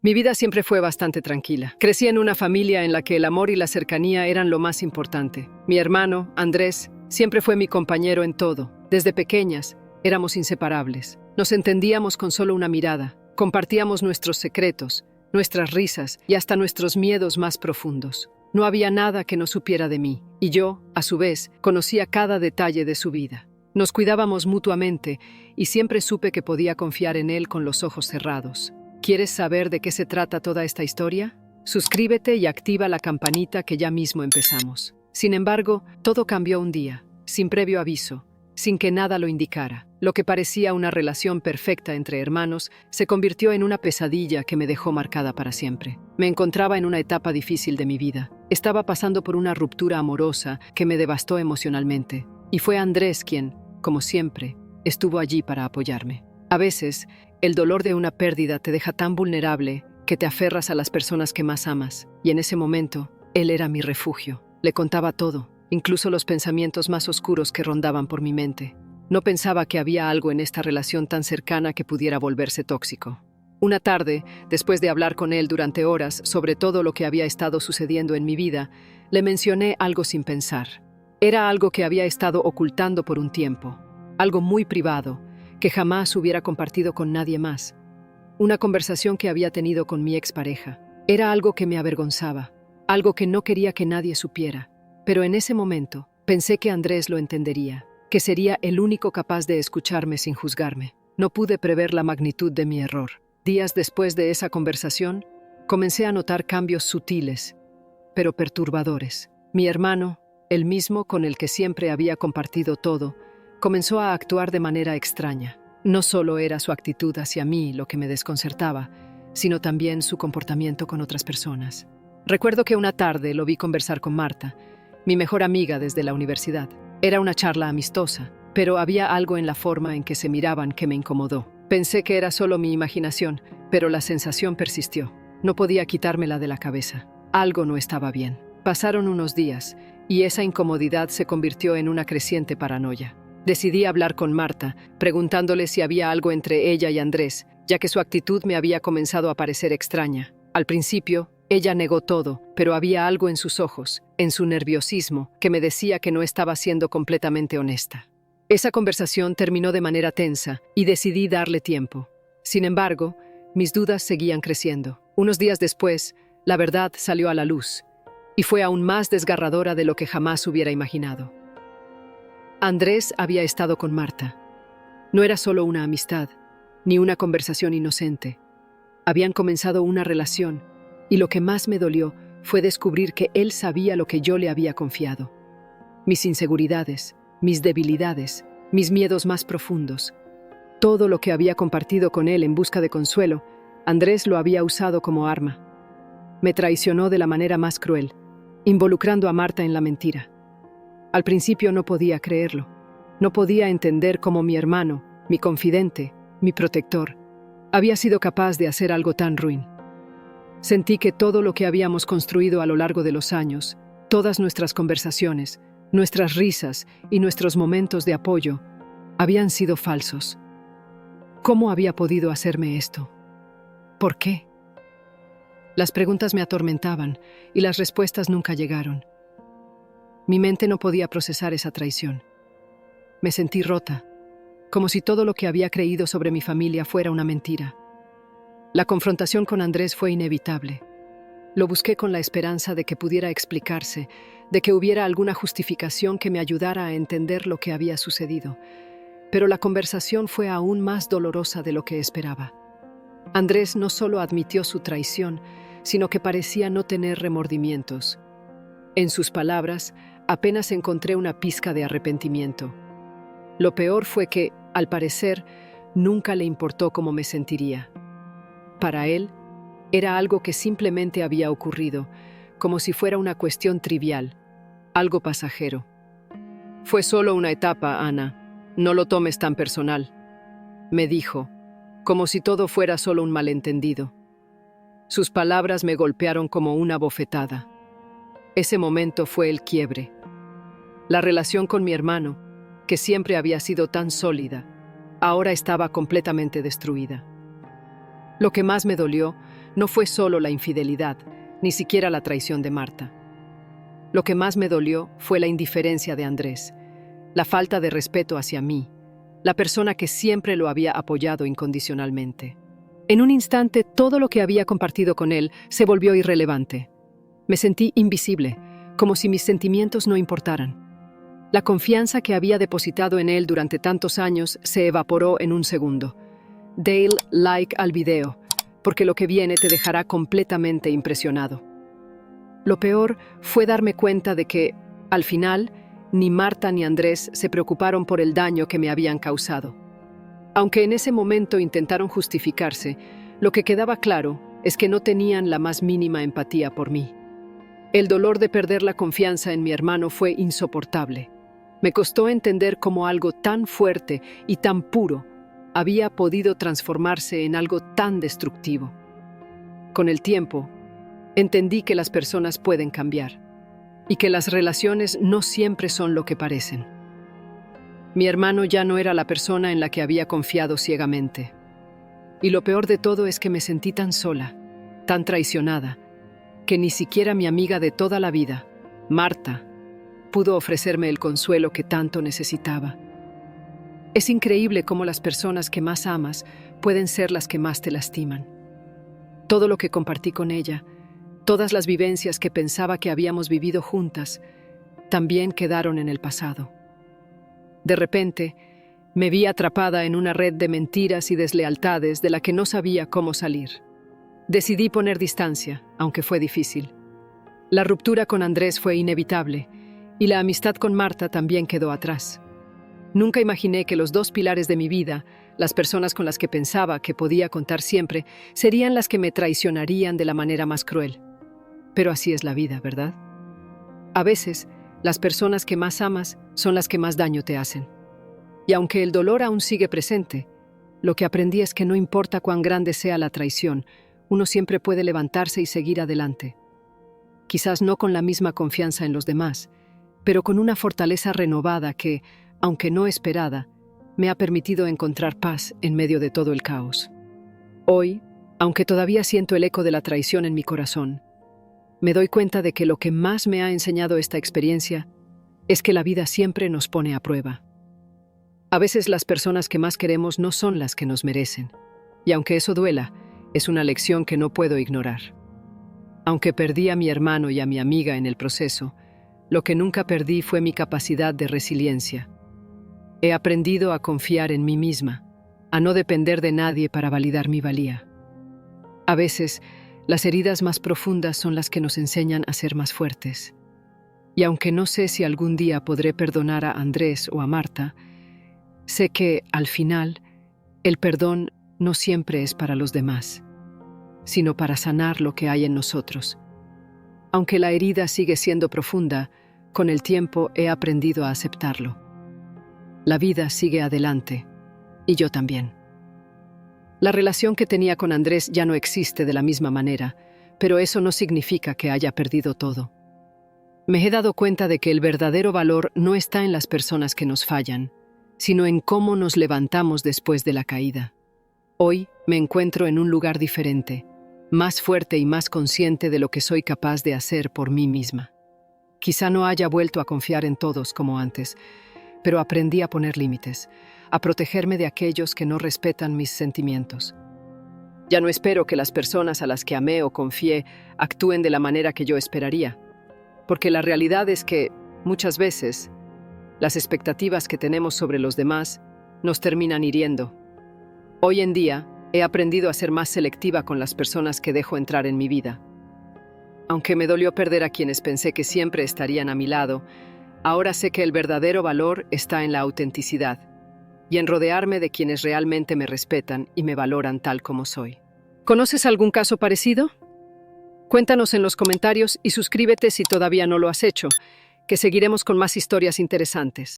Mi vida siempre fue bastante tranquila. Crecí en una familia en la que el amor y la cercanía eran lo más importante. Mi hermano, Andrés, siempre fue mi compañero en todo. Desde pequeñas, éramos inseparables. Nos entendíamos con solo una mirada. Compartíamos nuestros secretos, nuestras risas y hasta nuestros miedos más profundos. No había nada que no supiera de mí, y yo, a su vez, conocía cada detalle de su vida. Nos cuidábamos mutuamente y siempre supe que podía confiar en él con los ojos cerrados. ¿Quieres saber de qué se trata toda esta historia? Suscríbete y activa la campanita que ya mismo empezamos. Sin embargo, todo cambió un día, sin previo aviso, sin que nada lo indicara. Lo que parecía una relación perfecta entre hermanos se convirtió en una pesadilla que me dejó marcada para siempre. Me encontraba en una etapa difícil de mi vida. Estaba pasando por una ruptura amorosa que me devastó emocionalmente. Y fue Andrés quien, como siempre, estuvo allí para apoyarme. A veces, el dolor de una pérdida te deja tan vulnerable que te aferras a las personas que más amas. Y en ese momento, él era mi refugio. Le contaba todo, incluso los pensamientos más oscuros que rondaban por mi mente. No pensaba que había algo en esta relación tan cercana que pudiera volverse tóxico. Una tarde, después de hablar con él durante horas sobre todo lo que había estado sucediendo en mi vida, le mencioné algo sin pensar. Era algo que había estado ocultando por un tiempo, algo muy privado, que jamás hubiera compartido con nadie más. Una conversación que había tenido con mi expareja. Era algo que me avergonzaba, algo que no quería que nadie supiera. Pero en ese momento, pensé que Andrés lo entendería, que sería el único capaz de escucharme sin juzgarme. No pude prever la magnitud de mi error. Días después de esa conversación, comencé a notar cambios sutiles, pero perturbadores. Mi hermano, el mismo con el que siempre había compartido todo, comenzó a actuar de manera extraña. No solo era su actitud hacia mí lo que me desconcertaba, sino también su comportamiento con otras personas. Recuerdo que una tarde lo vi conversar con Marta, mi mejor amiga desde la universidad. Era una charla amistosa, pero había algo en la forma en que se miraban que me incomodó. Pensé que era solo mi imaginación, pero la sensación persistió. No podía quitármela de la cabeza. Algo no estaba bien. Pasaron unos días, y esa incomodidad se convirtió en una creciente paranoia. Decidí hablar con Marta, preguntándole si había algo entre ella y Andrés, ya que su actitud me había comenzado a parecer extraña. Al principio, ella negó todo, pero había algo en sus ojos, en su nerviosismo, que me decía que no estaba siendo completamente honesta. Esa conversación terminó de manera tensa y decidí darle tiempo. Sin embargo, mis dudas seguían creciendo. Unos días después, la verdad salió a la luz, y fue aún más desgarradora de lo que jamás hubiera imaginado. Andrés había estado con Marta. No era solo una amistad, ni una conversación inocente. Habían comenzado una relación, y lo que más me dolió fue descubrir que él sabía lo que yo le había confiado. Mis inseguridades, mis debilidades, mis miedos más profundos. Todo lo que había compartido con él en busca de consuelo, Andrés lo había usado como arma. Me traicionó de la manera más cruel, involucrando a Marta en la mentira. Al principio no podía creerlo. No podía entender cómo mi hermano, mi confidente, mi protector, había sido capaz de hacer algo tan ruin. Sentí que todo lo que habíamos construido a lo largo de los años, todas nuestras conversaciones, nuestras risas y nuestros momentos de apoyo, habían sido falsos. ¿Cómo había podido hacerme esto? ¿Por qué? Las preguntas me atormentaban y las respuestas nunca llegaron. Mi mente no podía procesar esa traición. Me sentí rota, como si todo lo que había creído sobre mi familia fuera una mentira. La confrontación con Andrés fue inevitable. Lo busqué con la esperanza de que pudiera explicarse, de que hubiera alguna justificación que me ayudara a entender lo que había sucedido. Pero la conversación fue aún más dolorosa de lo que esperaba. Andrés no solo admitió su traición, sino que parecía no tener remordimientos. En sus palabras, apenas encontré una pizca de arrepentimiento. Lo peor fue que, al parecer, nunca le importó cómo me sentiría. Para él, era algo que simplemente había ocurrido, como si fuera una cuestión trivial, algo pasajero. Fue solo una etapa, Ana. No lo tomes tan personal, me dijo, como si todo fuera solo un malentendido. Sus palabras me golpearon como una bofetada. Ese momento fue el quiebre. La relación con mi hermano, que siempre había sido tan sólida, ahora estaba completamente destruida. Lo que más me dolió no fue solo la infidelidad, ni siquiera la traición de Marta. Lo que más me dolió fue la indiferencia de Andrés, la falta de respeto hacia mí, la persona que siempre lo había apoyado incondicionalmente. En un instante, todo lo que había compartido con él se volvió irrelevante. Me sentí invisible, como si mis sentimientos no importaran. La confianza que había depositado en él durante tantos años se evaporó en un segundo. Dale like al video, porque lo que viene te dejará completamente impresionado. Lo peor fue darme cuenta de que, al final, ni Marta ni Andrés se preocuparon por el daño que me habían causado. Aunque en ese momento intentaron justificarse, lo que quedaba claro es que no tenían la más mínima empatía por mí. El dolor de perder la confianza en mi hermano fue insoportable. Me costó entender cómo algo tan fuerte y tan puro había podido transformarse en algo tan destructivo. Con el tiempo, entendí que las personas pueden cambiar y que las relaciones no siempre son lo que parecen. Mi hermano ya no era la persona en la que había confiado ciegamente. Y lo peor de todo es que me sentí tan sola, tan traicionada, que ni siquiera mi amiga de toda la vida, Marta, pudo ofrecerme el consuelo que tanto necesitaba. Es increíble cómo las personas que más amas pueden ser las que más te lastiman. Todo lo que compartí con ella, todas las vivencias que pensaba que habíamos vivido juntas, también quedaron en el pasado. De repente, me vi atrapada en una red de mentiras y deslealtades de la que no sabía cómo salir. Decidí poner distancia, aunque fue difícil. La ruptura con Andrés fue inevitable, y la amistad con Marta también quedó atrás. Nunca imaginé que los dos pilares de mi vida, las personas con las que pensaba que podía contar siempre, serían las que me traicionarían de la manera más cruel. Pero así es la vida, ¿verdad? A veces, las personas que más amas son las que más daño te hacen. Y aunque el dolor aún sigue presente, lo que aprendí es que no importa cuán grande sea la traición, uno siempre puede levantarse y seguir adelante. Quizás no con la misma confianza en los demás, pero con una fortaleza renovada que, aunque no esperada, me ha permitido encontrar paz en medio de todo el caos. Hoy, aunque todavía siento el eco de la traición en mi corazón, me doy cuenta de que lo que más me ha enseñado esta experiencia es que la vida siempre nos pone a prueba. A veces las personas que más queremos no son las que nos merecen, y aunque eso duela, es una lección que no puedo ignorar. Aunque perdí a mi hermano y a mi amiga en el proceso, lo que nunca perdí fue mi capacidad de resiliencia. He aprendido a confiar en mí misma, a no depender de nadie para validar mi valía. A veces, las heridas más profundas son las que nos enseñan a ser más fuertes. Y aunque no sé si algún día podré perdonar a Andrés o a Marta, sé que, al final, el perdón no siempre es para los demás, sino para sanar lo que hay en nosotros. Aunque la herida sigue siendo profunda, con el tiempo he aprendido a aceptarlo. La vida sigue adelante, y yo también. La relación que tenía con Andrés ya no existe de la misma manera, pero eso no significa que haya perdido todo. Me he dado cuenta de que el verdadero valor no está en las personas que nos fallan, sino en cómo nos levantamos después de la caída. Hoy me encuentro en un lugar diferente, más fuerte y más consciente de lo que soy capaz de hacer por mí misma. Quizá no haya vuelto a confiar en todos como antes, pero aprendí a poner límites, a protegerme de aquellos que no respetan mis sentimientos. Ya no espero que las personas a las que amé o confié actúen de la manera que yo esperaría, porque la realidad es que, muchas veces, las expectativas que tenemos sobre los demás nos terminan hiriendo. Hoy en día, he aprendido a ser más selectiva con las personas que dejo entrar en mi vida. Aunque me dolió perder a quienes pensé que siempre estarían a mi lado, ahora sé que el verdadero valor está en la autenticidad y en rodearme de quienes realmente me respetan y me valoran tal como soy. ¿Conoces algún caso parecido? Cuéntanos en los comentarios y suscríbete si todavía no lo has hecho, que seguiremos con más historias interesantes.